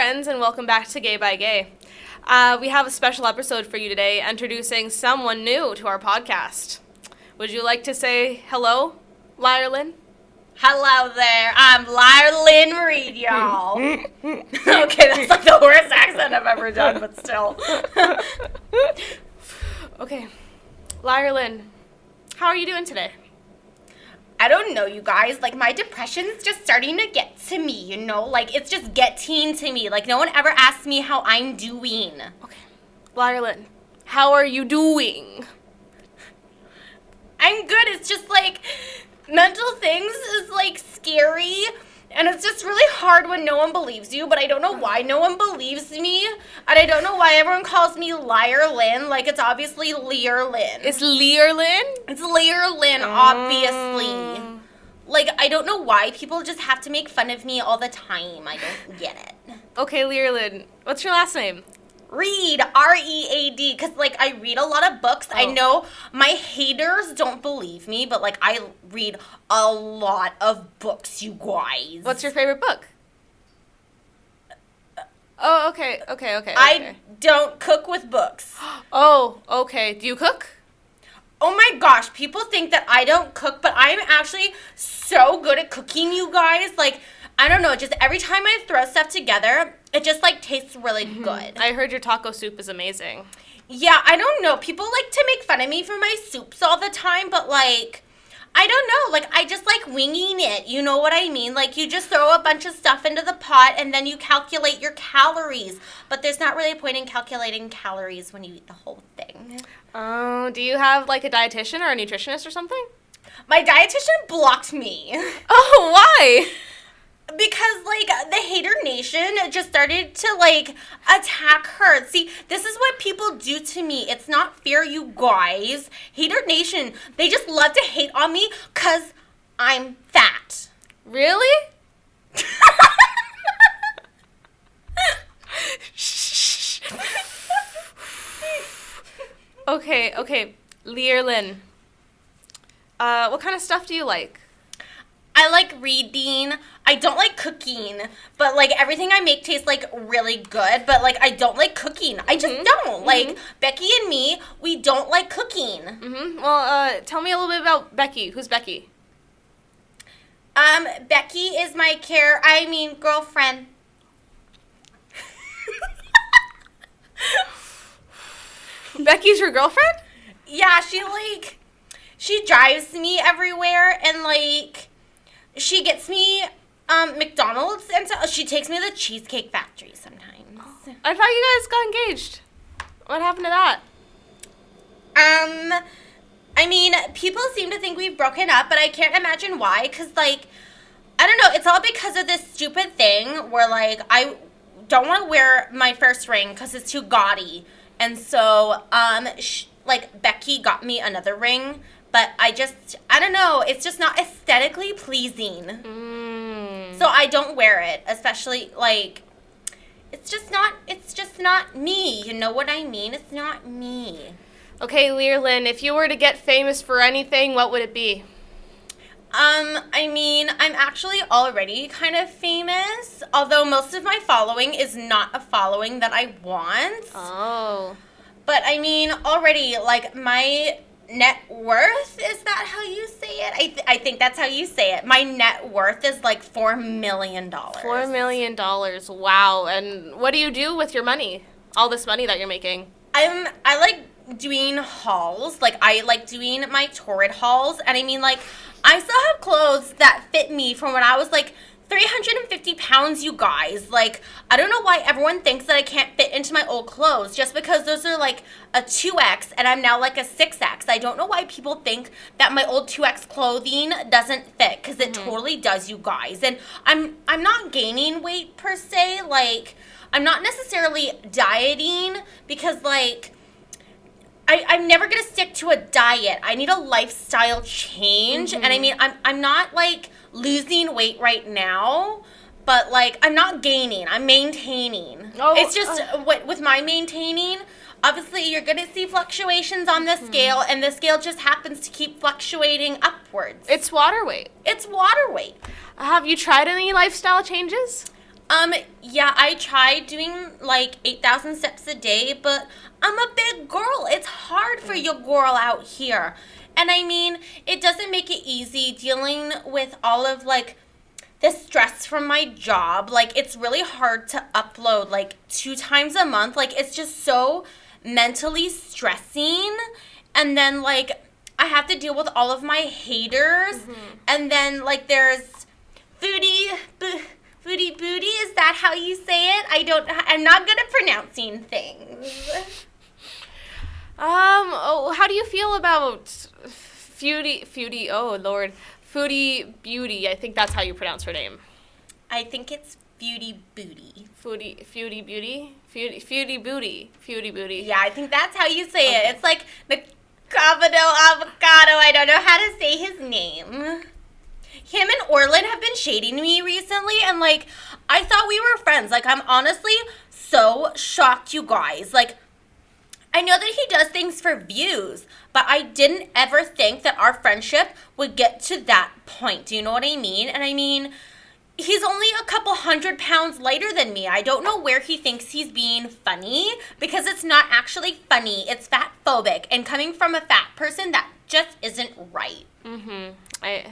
friends, and welcome back to Gay by Gay. We have a special episode for you today, introducing someone new to our podcast. Would you like to say hello, Liar-Lynn? Hello there, I'm Liar-Lynn Reid, y'all. Okay, that's like the worst accent I've ever done, but still. Okay, Liar-Lynn, how are you doing today? I don't know, you guys. Like, my depression's just starting to get to me, you know? Like, it's just getting to me. Like, no one ever asks me how I'm doing. Okay, Liar-Lynn, how are you doing? I'm good. It's just, like, mental things is, like, scary. And it's just really hard when no one believes you, but I don't know why no one believes me. And I don't know why everyone calls me Liar-Lynn. Like, it's obviously Liar-Lynn. It's Liar-Lynn? It's Liar-Lynn, obviously. Like, I don't know why people just have to make fun of me all the time. I don't get it. Okay, Liar-Lynn, what's your last name? Read, R-E-A-D, because, like, I read a lot of books. I know my haters don't believe me, but, like, I read a lot of books, you guys. What's your favorite book? Oh, okay. I don't cook with books. Oh, okay. Do you cook? Oh my gosh, people think that I don't cook, but I'm actually so good at cooking, you guys. Like, I don't know, just every time I throw stuff together, it just, like, tastes really good. I heard your taco soup is amazing. Yeah, I don't know. People like to make fun of me for my soups all the time, but, like, I don't know. Like, I just like winging it. You know what I mean? Like, you just throw a bunch of stuff into the pot, and then you calculate your calories. But there's not really a point in calculating calories when you eat the whole thing. Oh, do you have, like, a dietitian or a nutritionist or something? My dietitian blocked me. Oh, why? Because, like, the hater nation just started to, like, attack her. See, this is what people do to me. It's not fair, you guys. Hater nation, they just love to hate on me because I'm fat. Really? Okay. Liar-Lynn, what kind of stuff do you like? I like reading. I don't like cooking, but, like, everything I make tastes, like, really good, but, like, I don't like cooking. I just don't. Like, Becky and me, we don't like cooking. Well, tell me a little bit about Becky. Who's Becky? Becky is my girlfriend. Becky's your girlfriend? Yeah, she drives me everywhere, and, like, she gets me McDonald's, and so she takes me to the Cheesecake Factory sometimes. I thought you guys got engaged. What happened to that? I mean, people seem to think we've broken up, but I can't imagine why, because, like, I don't know, it's all because of this stupid thing where, like, I don't want to wear my first ring because it's too gaudy, and so, like, Becky got me another ring, but I don't know, it's just not aesthetically pleasing. So I don't wear it, especially, like, it's just not me, you know what I mean? It's not me. Okay, Liar-Lynn, if you were to get famous for anything, what would it be? I mean, I'm actually already kind of famous, although most of my following is not a following that I want. Oh. But, I mean, already, like, my net worth, is that how you say it? I think that's how you say it. My net worth is like $4 million. $4 million. Wow. And what do you do with your money? All this money that you're making? I like doing hauls. Like, I like doing my torrid hauls. And I mean, like, I still have clothes that fit me from when I was like 350 pounds, you guys. Like, I don't know why everyone thinks that I can't fit into my old clothes just because those are like a 2X and I'm now like a 6X. I don't know why people think that my old 2X clothing doesn't fit, because it totally does, you guys. And I'm not gaining weight per se. Like, I'm not necessarily dieting because, like, I'm never going to stick to a diet. I need a lifestyle change. And I mean, I'm not, like, losing weight right now, but, like, I'm not gaining. I'm maintaining. It's just, with my maintaining, obviously you're going to see fluctuations on the scale, and the scale just happens to keep fluctuating upwards. It's water weight. It's water weight. Have you tried any lifestyle changes? Yeah, I tried doing like 8,000 steps a day, but I'm a big girl. It's hard for your girl out here. And I mean, it doesn't make it easy dealing with all of like the stress from my job. Like, it's really hard to upload like 2 times a month. Like, it's just so mentally stressing. And then like I have to deal with all of my haters. And then like there's foodie booty, is that how you say it? I'm not good at pronouncing things. How do you feel about Foodie, oh Lord, Foodie Beauty? I think that's how you pronounce her name. I think it's Foodie Booty. Foodie Beauty? Foodie Booty. Yeah, I think that's how you say it. It's like the avocado. I don't know how to say his name. Him and Orlin have been shading me recently, and, like, I thought we were friends. Like, I'm honestly so shocked, you guys. Like, I know that he does things for views, but I didn't ever think that our friendship would get to that point. Do you know what I mean? And I mean, he's only a couple 100 pounds lighter than me. I don't know where he thinks he's being funny, because it's not actually funny. It's fat phobic, and coming from a fat person, that just isn't right. I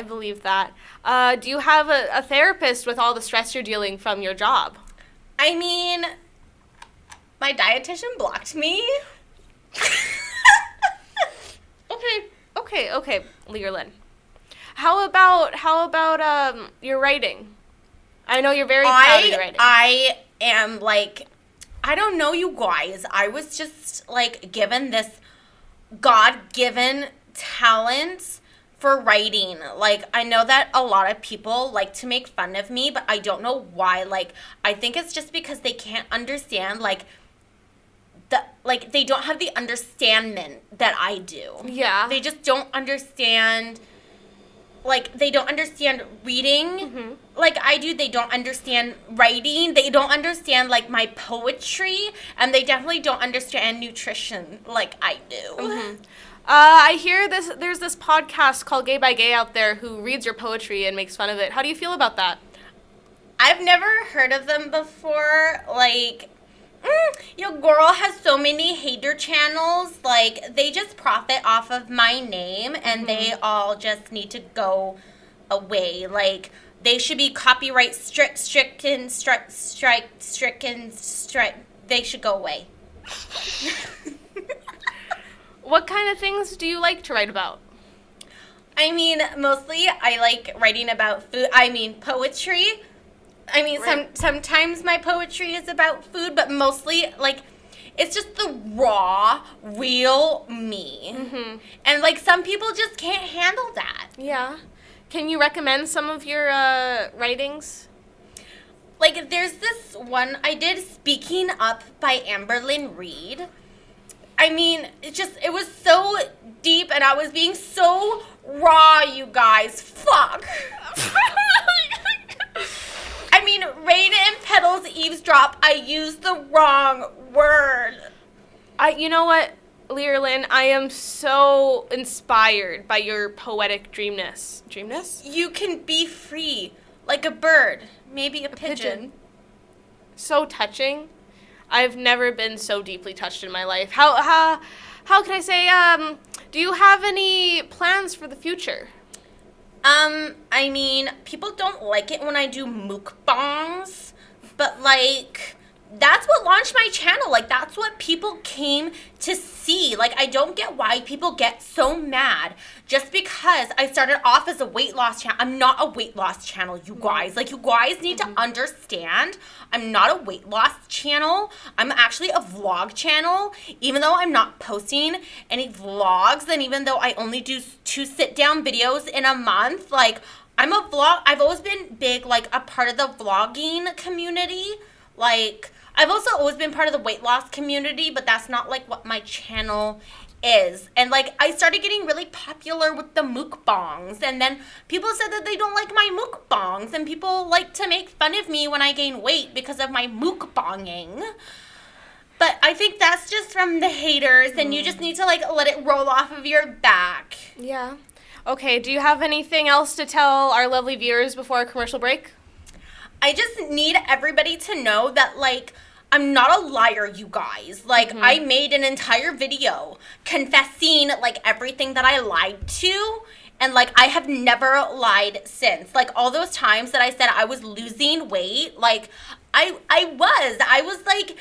believe that. Do you have a therapist with all the stress you're dealing from your job? I mean, my dietitian blocked me. Okay, Liar-Lynn. How about your writing? I know you're very proud of your writing. I am like, I don't know, you guys. I was just like given this God-given talent for writing. Like, I know that a lot of people like to make fun of me, but I don't know why. Like, I think it's just because they can't understand, like, they don't have the understandment that I do. Yeah. They just don't understand, like, they don't understand reading like I do. They don't understand writing. They don't understand, like, my poetry. And they definitely don't understand nutrition like I do. I hear there's this podcast called Gay by Gay out there who reads your poetry and makes fun of it. How do you feel about that? I've never heard of them before. Like, your girl has so many hater channels. Like, they just profit off of my name, and they all just need to go away. Like, they should be copyright stricken. They should go away. What kind of things do you like to write about? I mean, mostly I like writing about food. I mean, poetry. I mean, Right. sometimes my poetry is about food, but mostly, like, it's just the raw, real me. And, like, some people just can't handle that. Yeah. Can you recommend some of your writings? Like, there's this one I did, Speaking Up by Amberlynn Reid. I mean, it was so deep, and I was being so raw, you guys. Fuck. I mean, rain and petals eavesdrop. I used the wrong word. You know what, Liar-Lynn? I am so inspired by your poetic dreamness. Dreamness? You can be free, like a bird, maybe a pigeon. So touching. I've never been so deeply touched in my life. How can I say, do you have any plans for the future? I mean, people don't like it when I do mukbangs, but, like, that's what launched my channel. Like, that's what people came to see. Like, I don't get why people get so mad just because I started off as a weight loss channel. I'm not a weight loss channel, you guys. Like, you guys need to understand I'm not a weight loss channel. I'm actually a vlog channel, even though I'm not posting any vlogs, and even though I only do 2 sit-down videos in a month. Like, I'm a vlog. I've always been big, like, a part of the vlogging community. Like, I've also always been part of the weight loss community, but that's not, like, what my channel is. And, like, I started getting really popular with the mukbangs, and then people said that they don't like my mukbangs, and people like to make fun of me when I gain weight because of my mukbanging. But I think that's just from the haters, and you just need to, like, let it roll off of your back. Yeah. Okay, do you have anything else to tell our lovely viewers before our commercial break? I just need everybody to know that, like, I'm not a liar, you guys. Like, I made an entire video confessing, like, everything that I lied to. And, like, I have never lied since. Like, all those times that I said I was losing weight, like, I was, like,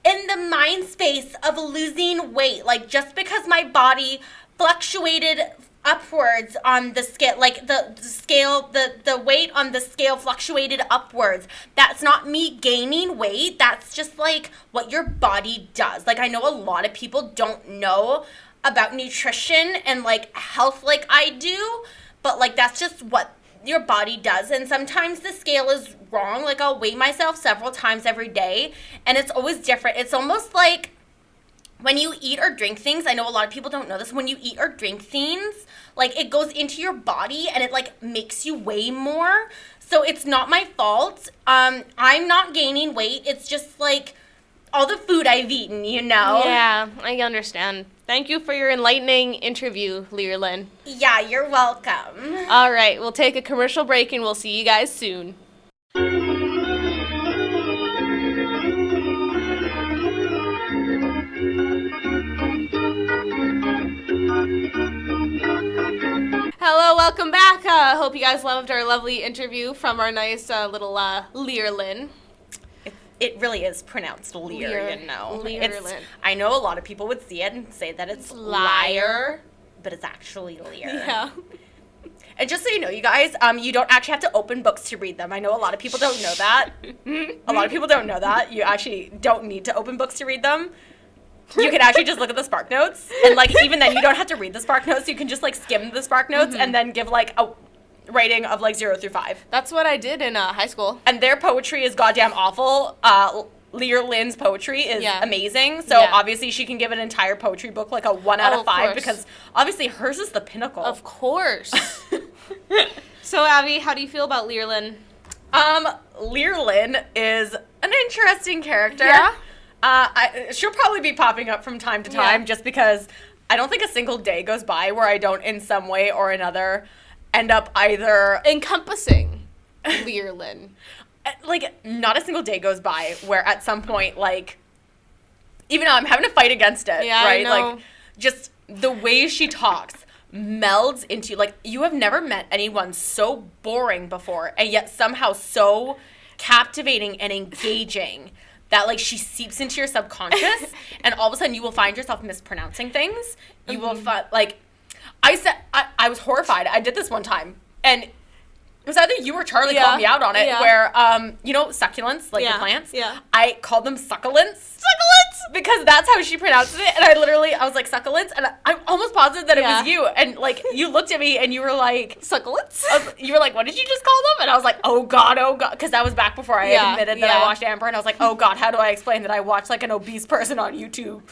in the mind space of losing weight. Like, just because my body fluctuated upwards on the scale, like the weight on the scale fluctuated upwards, that's not me gaining weight. That's just like what your body does. Like, I know a lot of people don't know about nutrition and like health like I do, but like that's just what your body does. And sometimes the scale is wrong. Like, I'll weigh myself several times every day and it's always different. It's almost like when you eat or drink things, I know a lot of people don't know this, when you eat or drink things, like, it goes into your body and it, like, makes you weigh more. So it's not my fault. I'm not gaining weight. It's just, like, all the food I've eaten, you know? Yeah, I understand. Thank you for your enlightening interview, Liar-Lynn. Yeah, you're welcome. All right, we'll take a commercial break and we'll see you guys soon. Hello, welcome back. Hope you guys loved our lovely interview from our nice little Liar-Lynn. It really is pronounced Lear, you know. Liar-Lynn. I know a lot of people would see it and say that it's liar, but it's actually Lear. Yeah. And just so you know, you guys, you don't actually have to open books to read them. I know a lot of people don't know that. A lot of people don't know that. You actually don't need to open books to read them. You can actually just look at the Spark Notes. And, like, even then, you don't have to read the Spark Notes. You can just, like, skim the Spark Notes and then give, like, a rating of, like, 0 through 5. That's what I did in high school. And their poetry is goddamn awful. Liar-Lynn's poetry is amazing. So, obviously, she can give an entire poetry book, like, a 1 out of 5. Course. Because, obviously, hers is the pinnacle. Of course. So, Abby, how do you feel about Liar-Lynn? Liar-Lynn is an interesting character. Yeah? She'll probably be popping up from time to time just because I don't think a single day goes by where I don't in some way or another end up either Encompassing Liar-Lynn. Like, not a single day goes by where at some point, like, even though I'm having to fight against it, right? I know. Like, just the way she talks melds into, like, you have never met anyone so boring before and yet somehow so captivating and engaging that, like, she seeps into your subconscious and all of a sudden you will find yourself mispronouncing things. You will find, like, I was horrified. I did this one time and it was either you or Charlie called me out on it where, you know, succulents, like the plants? Yeah. I called them succulents. Succulents! Because that's how she pronounced it. And I was like, succulents? And I'm almost positive that it was you. And, like, you looked at me and you were like... Succulents? You were like, what did you just call them? And I was like, oh, God. Because that was back before I had admitted that I watched Amber. And I was like, oh, God, how do I explain that I watched, like, an obese person on YouTube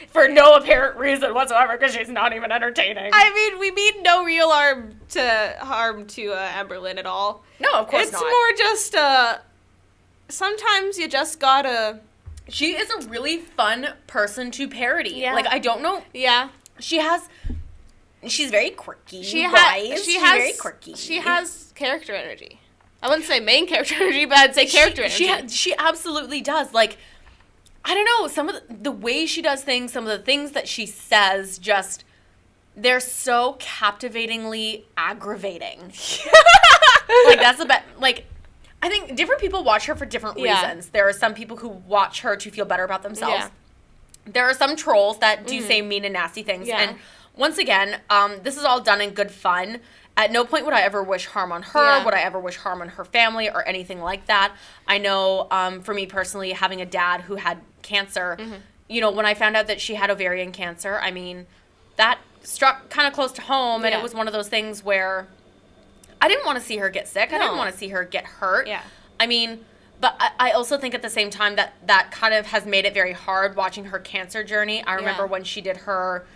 for no apparent reason whatsoever because she's not even entertaining? I mean, we mean no real harm to Amberlynn at all. No, of course not. It's more just, sometimes you just gotta... She is a really fun person to parody. Yeah. Like, I don't know. Yeah. She's very quirky. She's very quirky. She has character energy. I wouldn't say main character energy, but I'd say character energy. She absolutely does. Like, I don't know, some of the way she does things, some of the things that she says, just, they're so captivatingly aggravating. Like, that's the best. Like, I think different people watch her for different reasons. There are some people who watch her to feel better about themselves. Yeah. There are some trolls that do say mean and nasty things. Yeah. And once again, this is all done in good fun. At no point would I ever wish harm on her, would I ever wish harm on her family or anything like that. I know, for me personally, having a dad who had cancer, you know, when I found out that she had ovarian cancer, I mean, that struck kind of close to home, and it was one of those things where I didn't want to see her get sick. I didn't want to see her get hurt. Yeah. I mean, but I also think at the same time that kind of has made it very hard watching her cancer journey. I remember when she did her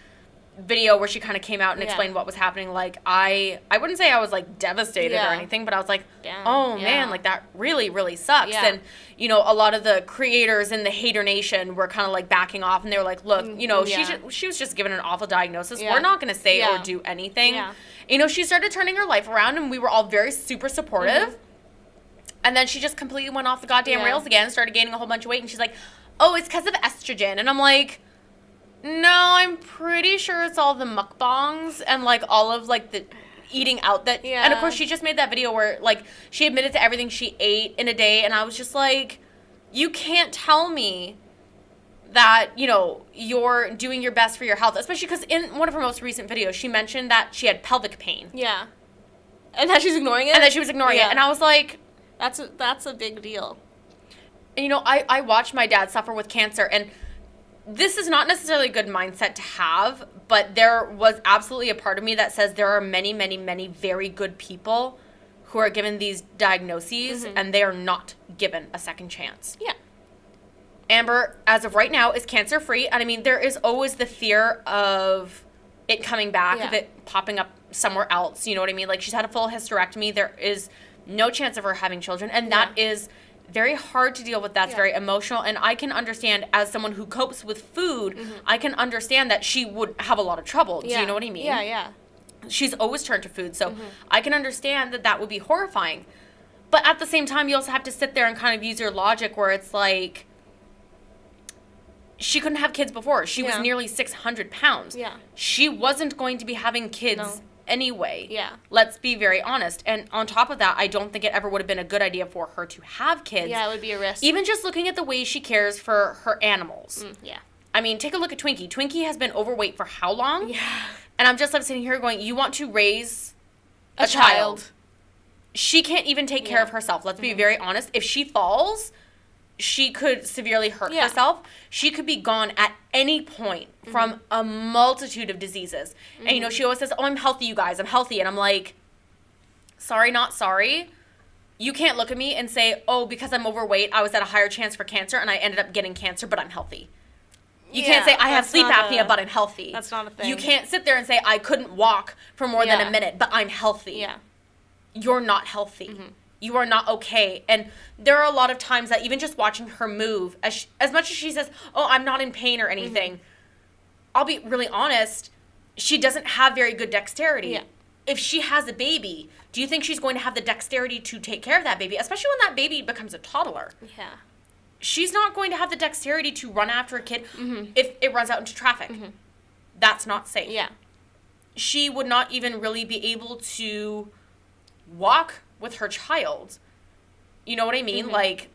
video where she kind of came out and explained what was happening. Like, I wouldn't say I was, like, devastated or anything, but I was like, man, like, that really, really sucks. Yeah. And, you know, a lot of the creators in the hater nation were kind of, like, backing off, and they were like, look, you know, she was just given an awful diagnosis. We're not going to say or do anything. You know, she started turning her life around, and we were all very super supportive. And then she just completely went off the goddamn rails again, started gaining a whole bunch of weight, and she's like, oh, it's because of estrogen. And I'm like, no, I'm pretty sure it's all the mukbangs and, like, all of, like, the eating out that... Yeah. And, of course, she just made that video where, like, she admitted to everything she ate in a day, and I was just like, you can't tell me that, you know, you're doing your best for your health, especially because in one of her most recent videos, she mentioned that she had pelvic pain. Yeah. And that she's ignoring it? And that she was ignoring it. And I was like... That's a big deal. And, you know, I watched my dad suffer with cancer, and this is not necessarily a good mindset to have, but there was absolutely a part of me that says there are many, many, many very good people who are given these diagnoses, and they are not given a second chance. Yeah. Amber, as of right now, is cancer-free, and I mean, there is always the fear of it coming back, of it popping up somewhere else, you know what I mean? Like, she's had a full hysterectomy, there is no chance of her having children, and that is very hard to deal with. That's very emotional, and I can understand, as someone who copes with food, I can understand that she would have a lot of trouble. Do you know what I mean? Yeah, yeah. She's always turned to food, so I can understand that that would be horrifying. But at the same time, you also have to sit there and kind of use your logic where it's like, she couldn't have kids before. She was nearly 600 pounds. Yeah. She wasn't going to be having kids anyway. Yeah. Let's be very honest. And on top of that, I don't think it ever would have been a good idea for her to have kids. Yeah, it would be a risk. Even just looking at the way she cares for her animals. Yeah. I mean, take a look at Twinkie. Twinkie has been overweight for how long? Yeah. And I'm just like sitting here going, you want to raise a child. She can't even take care of herself. Let's be very honest. If she falls, she could severely hurt herself. She could be gone at any point from a multitude of diseases. And, you know, she always says, oh, I'm healthy, you guys. I'm healthy. And I'm like, sorry, not sorry. You can't look at me and say, oh, because I'm overweight, I was at a higher chance for cancer, and I ended up getting cancer, but I'm healthy. You can't say, I have sleep apnea, but I'm healthy. That's not a thing. You can't sit there and say, I couldn't walk for more than a minute, but I'm healthy. Yeah. You're not healthy. You are not okay. And there are a lot of times that even just watching her move, as much as she says, oh, I'm not in pain or anything, I'll be really honest, she doesn't have very good dexterity. Yeah. If she has a baby, do you think she's going to have the dexterity to take care of that baby, especially when that baby becomes a toddler? Yeah. She's not going to have the dexterity to run after a kid if it runs out into traffic. That's not safe. Yeah. She would not even really be able to walk with her child. You know what I mean? Like,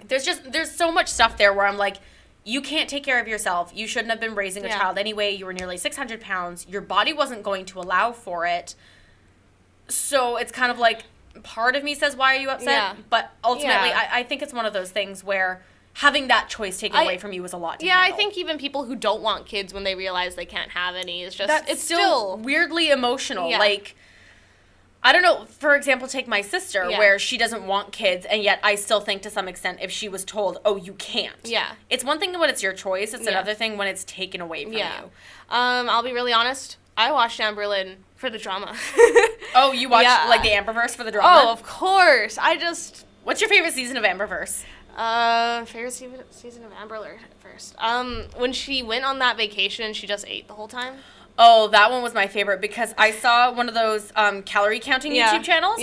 there's so much stuff there where I'm like, you can't take care of yourself. You shouldn't have been raising a child anyway. You were nearly 600 pounds. Your body wasn't going to allow for it. So it's kind of like, part of me says, why are you upset? Yeah. But ultimately, I think it's one of those things where having that choice taken away from you is a lot to handle. I think even people who don't want kids when they realize they can't have any is just, it's still weirdly emotional. Like, I don't know, for example, take my sister, where she doesn't want kids, and yet I still think to some extent if she was told, oh, you can't. Yeah. It's one thing when it's your choice, it's another thing when it's taken away from you. I'll be really honest, I watched Amberlynn for the drama. Oh, you watched, like, the Amberverse for the drama? Oh, of course. What's your favorite season of Amberverse? Favorite season of Amberlynn first. When she went on that vacation, she just ate the whole time. Oh, that one was my favorite because I saw one of those calorie counting YouTube channels.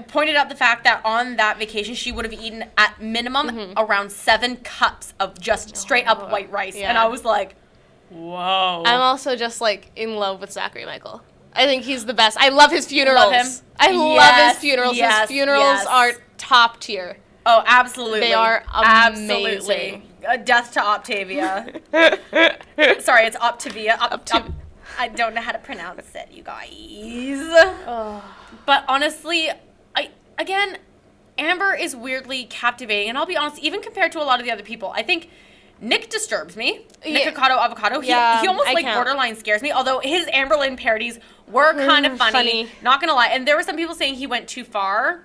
Pointed out the fact that on that vacation she would have eaten at minimum around 7 cups of just straight up white rice, and I was like, whoa. I'm also just like in love with Zachary Michael. I think he's the best. I love his funerals. Love him. I love his funerals. His funerals are top tier. Oh, absolutely. They are amazing. Absolutely. Death to Octavia. Sorry, it's Optavia. I don't know how to pronounce it, you guys. But honestly, again, Amber is weirdly captivating. And I'll be honest, even compared to a lot of the other people, I think Nick disturbs me. Nick Avocado. He almost borderline scares me. Although his Amberlynn parodies were kind of funny. Not going to lie. And there were some people saying he went too far.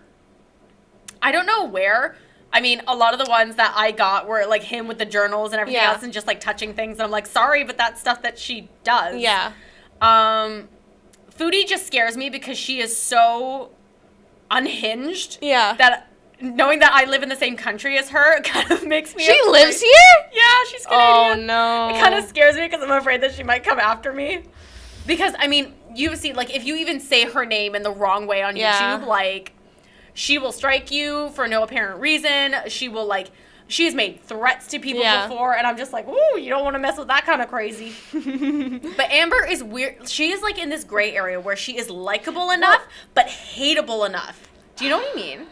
I don't know where. I mean, a lot of the ones that I got were, like, him with the journals and everything else and just, like, touching things. And I'm like, sorry, but that's stuff that she does. Yeah. Foodie just scares me because she is so unhinged. Yeah. That knowing that I live in the same country as her kind of makes me She lives here? Yeah, she's Canadian. Oh, no. It kind of scares me because I'm afraid that she might come after me. Because, I mean, you've seen, like, if you even say her name in the wrong way on YouTube, like... she will strike you for no apparent reason. She will, like, she has made threats to people before, and I'm just like, ooh, you don't want to mess with that kind of crazy. But Amber is weird. She is, like, in this gray area where she is likable enough, but hateable enough. Do you know what I mean?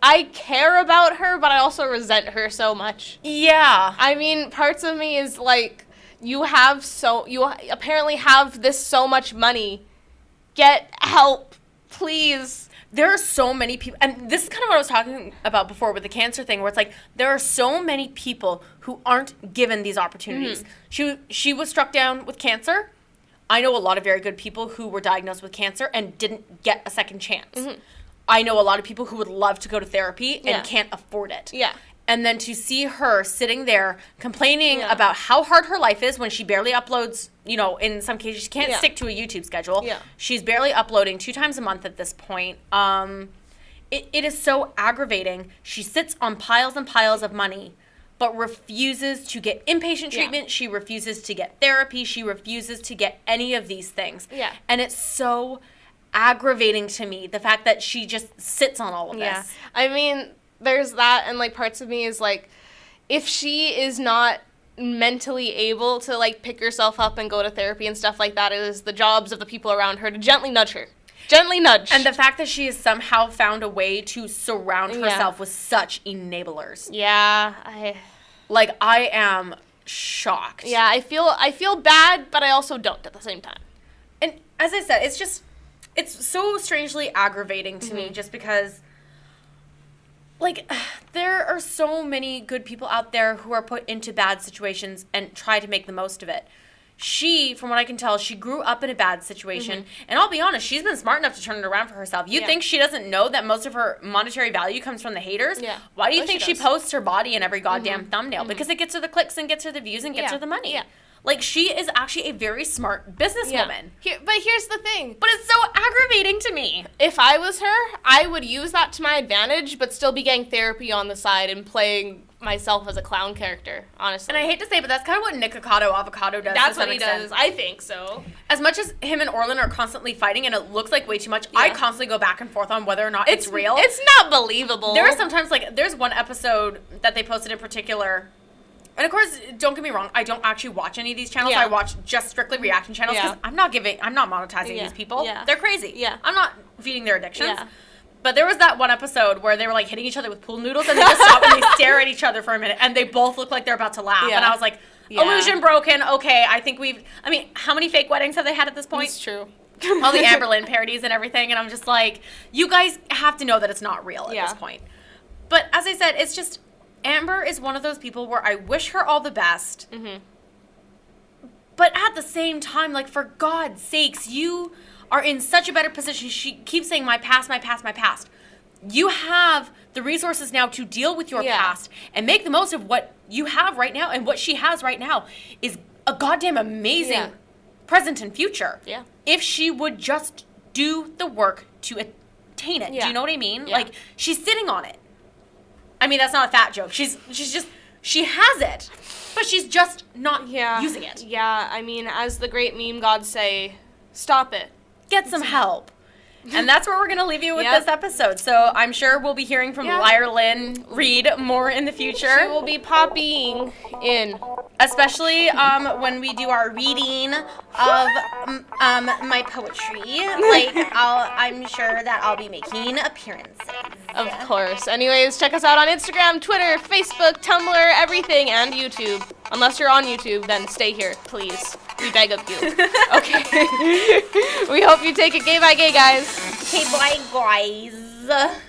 I care about her, but I also resent her so much. Yeah. I mean, parts of me is like, you apparently have this so much money. Get help, please. There are so many people, and this is kind of what I was talking about before with the cancer thing, where it's like, there are so many people who aren't given these opportunities. She was struck down with cancer. I know a lot of very good people who were diagnosed with cancer and didn't get a second chance. I know a lot of people who would love to go to therapy and can't afford it. Yeah. And then to see her sitting there complaining about how hard her life is when she barely uploads, you know, in some cases she can't stick to a YouTube schedule. Yeah. She's barely uploading 2 times a month at this point. It is so aggravating. She sits on piles and piles of money, but refuses to get inpatient treatment. Yeah. She refuses to get therapy. She refuses to get any of these things. Yeah. And it's so aggravating to me, the fact that she just sits on all of this. I mean, there's that, and, like, parts of me is, like, if she is not mentally able to, like, pick herself up and go to therapy and stuff like that, it is the jobs of the people around her to gently nudge her. Gently nudge. And the fact that she has somehow found a way to surround herself with such enablers. Yeah. I am shocked. Yeah, I feel bad, but I also don't at the same time. And as I said, it's so strangely aggravating to me, just because, like, there are so many good people out there who are put into bad situations and try to make the most of it. She, from what I can tell, she grew up in a bad situation. And I'll be honest, she's been smart enough to turn it around for herself. You think she doesn't know that most of her monetary value comes from the haters? Yeah. Why do you think she posts her body in every goddamn thumbnail? Because it gets her the clicks and gets her the views and gets her the money. Yeah. Like, she is actually a very smart businesswoman. But here's the thing. But it's so aggravating to me. If I was her, I would use that to my advantage, but still be getting therapy on the side and playing myself as a clown character, honestly. And I hate to say, but that's kind of what Nikocado Avocado does. That's what he does. I think so. As much as him and Orlin are constantly fighting, and it looks like way too much, I constantly go back and forth on whether or not it's real. It's not believable. There are sometimes, like, there's one episode that they posted in particular. And of course, don't get me wrong, I don't actually watch any of these channels. I watch just strictly reaction channels because I'm not monetizing these people. Yeah. They're crazy. Yeah. I'm not feeding their addictions. Yeah. But there was that one episode where they were, like, hitting each other with pool noodles, and they just stop and they stare at each other for a minute, and they both look like they're about to laugh. Yeah. And I was like, illusion broken. Okay, I think how many fake weddings have they had at this point? It's true. All the Amberlynn parodies and everything, and I'm just like, you guys have to know that it's not real at this point. But as I said, it's just, Amber is one of those people where I wish her all the best. But at the same time, like, for God's sakes, you are in such a better position. She keeps saying, my past, my past, my past. You have the resources now to deal with your past and make the most of what you have right now. And what she has right now is a goddamn amazing present and future. Yeah. If she would just do the work to attain it. Do you know what I mean? Yeah. Like, she's sitting on it. I mean, that's not a fat joke. She has it, but she's just not using it. Yeah, I mean, as the great meme gods say, stop it. Get some help. And that's where we're going to leave you with this episode. So I'm sure we'll be hearing from Liar-Lynn Reid more in the future. She will be popping in. Especially when we do our reading of my poetry. Like, I'm sure that I'll be making appearances. Of course. Anyways, check us out on Instagram, Twitter, Facebook, Tumblr, everything, and YouTube. Unless you're on YouTube, then stay here, please. We beg of you. Okay. We hope you take it gay by gay, guys. Okay, bye, guys.